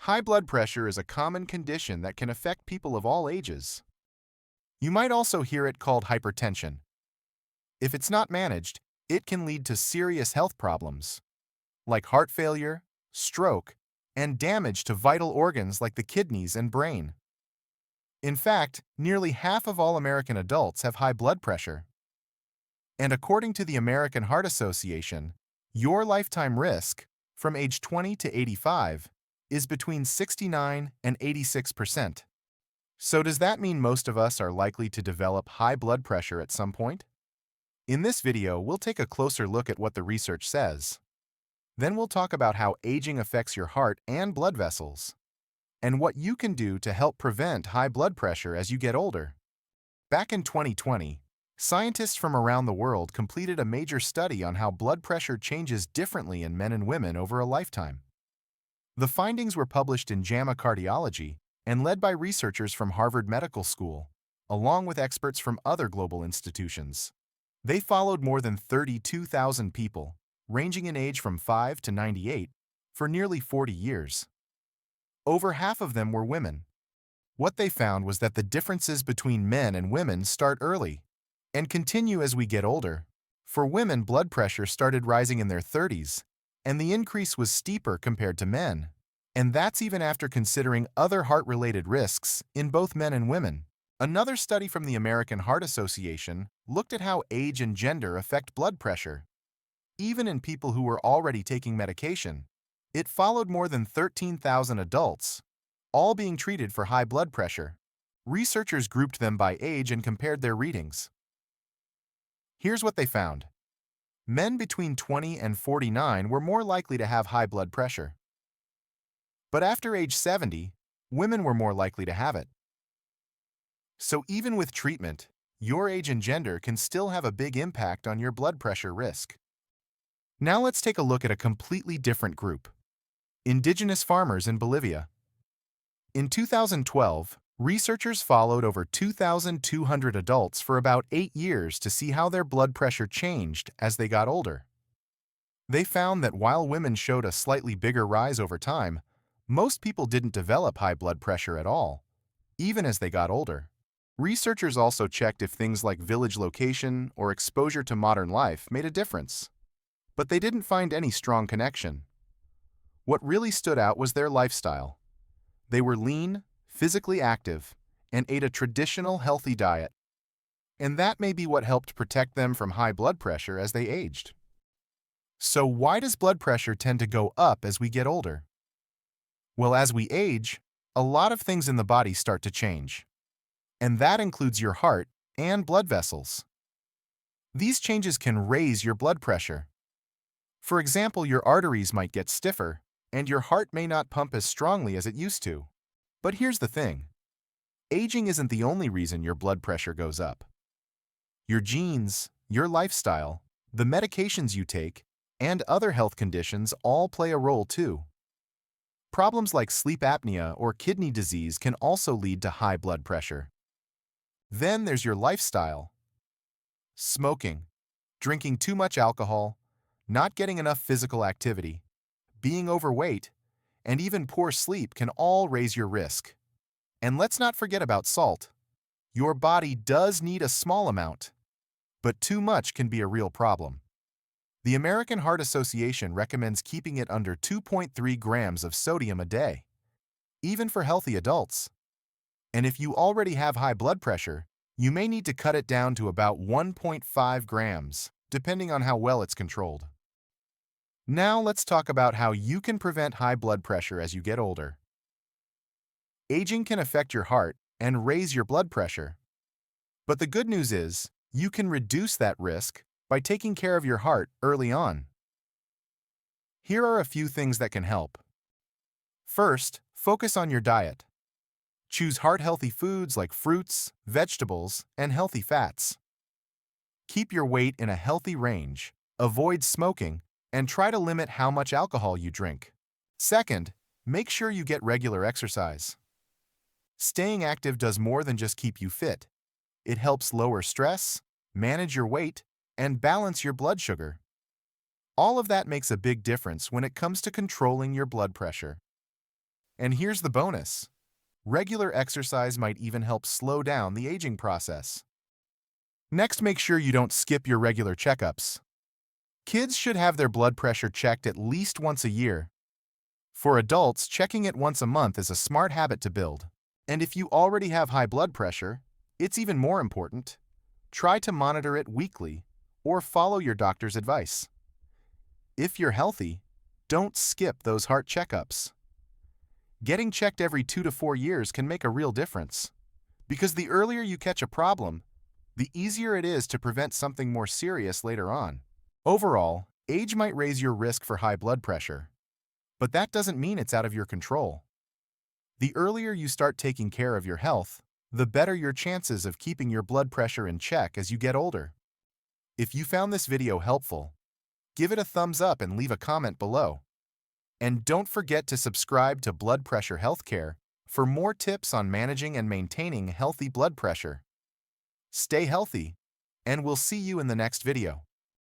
High blood pressure is a common condition that can affect people of all ages. You might also hear it called hypertension. If it's not managed, it can lead to serious health problems, like heart failure, stroke, and damage to vital organs like the kidneys and brain. In fact, nearly half of all American adults have high blood pressure. And according to the American Heart Association, your lifetime risk, from age 20 to 85, is between 69 and 86%. So does that mean most of us are likely to develop high blood pressure at some point? In this video, we'll take a closer look at what the research says. Then we'll talk about how aging affects your heart and blood vessels, and what you can do to help prevent high blood pressure as you get older. Back in 2020, scientists from around the world completed a major study on how blood pressure changes differently in men and women over a lifetime. The findings were published in JAMA Cardiology and led by researchers from Harvard Medical School, along with experts from other global institutions. They followed more than 32,000 people, ranging in age from 5 to 98, for nearly 40 years. Over half of them were women. What they found was that the differences between men and women start early and continue as we get older. For women, blood pressure started rising in their 30s, and the increase was steeper compared to men. And that's even after considering other heart-related risks in both men and women. Another study from the American Heart Association looked at how age and gender affect blood pressure. Even in people who were already taking medication, it followed more than 13,000 adults, all being treated for high blood pressure. Researchers grouped them by age and compared their readings. Here's what they found. Men between 20 and 49 were more likely to have high blood pressure. But after age 70, women were more likely to have it. So even with treatment, your age and gender can still have a big impact on your blood pressure risk. Now let's take a look at a completely different group: indigenous farmers in Bolivia. In 2012, researchers followed over 2,200 adults for about 8 years to see how their blood pressure changed as they got older. They found that while women showed a slightly bigger rise over time, most people didn't develop high blood pressure at all, even as they got older. Researchers also checked if things like village location or exposure to modern life made a difference, but they didn't find any strong connection. What really stood out was their lifestyle. They were lean, physically active, and ate a traditional healthy diet. And that may be what helped protect them from high blood pressure as they aged. So why does blood pressure tend to go up as we get older? Well, as we age, a lot of things in the body start to change. And that includes your heart and blood vessels. These changes can raise your blood pressure. For example, your arteries might get stiffer, and your heart may not pump as strongly as it used to. But here's the thing. Aging isn't the only reason your blood pressure goes up. Your genes, your lifestyle, the medications you take, and other health conditions all play a role too. Problems like sleep apnea or kidney disease can also lead to high blood pressure. Then there's your lifestyle. Smoking, drinking too much alcohol, not getting enough physical activity, being overweight, and even poor sleep can all raise your risk. And let's not forget about salt. Your body does need a small amount, but too much can be a real problem. The American Heart Association recommends keeping it under 2.3 grams of sodium a day, even for healthy adults. And if you already have high blood pressure, you may need to cut it down to about 1.5 grams, depending on how well it's controlled. Now let's talk about how you can prevent high blood pressure as you get older. Aging can affect your heart and raise your blood pressure. But the good news is, you can reduce that risk by taking care of your heart early on. Here are a few things that can help. First, focus on your diet. Choose heart-healthy foods like fruits, vegetables, and healthy fats. Keep your weight in a healthy range, avoid smoking, and try to limit how much alcohol you drink. Second, make sure you get regular exercise. Staying active does more than just keep you fit. It helps lower stress, manage your weight, and balance your blood sugar. All of that makes a big difference when it comes to controlling your blood pressure. And here's the bonus. Regular exercise might even help slow down the aging process. Next, make sure you don't skip your regular checkups. Kids should have their blood pressure checked at least once a year. For adults, checking it once a month is a smart habit to build. And if you already have high blood pressure, it's even more important. Try to monitor it weekly or follow your doctor's advice. If you're healthy, don't skip those heart checkups. Getting checked every 2 to 4 years can make a real difference. Because the earlier you catch a problem, the easier it is to prevent something more serious later on. Overall, age might raise your risk for high blood pressure, but that doesn't mean it's out of your control. The earlier you start taking care of your health, the better your chances of keeping your blood pressure in check as you get older. If you found this video helpful, give it a thumbs up and leave a comment below. And don't forget to subscribe to Blood Pressure Healthcare for more tips on managing and maintaining healthy blood pressure. Stay healthy, and we'll see you in the next video.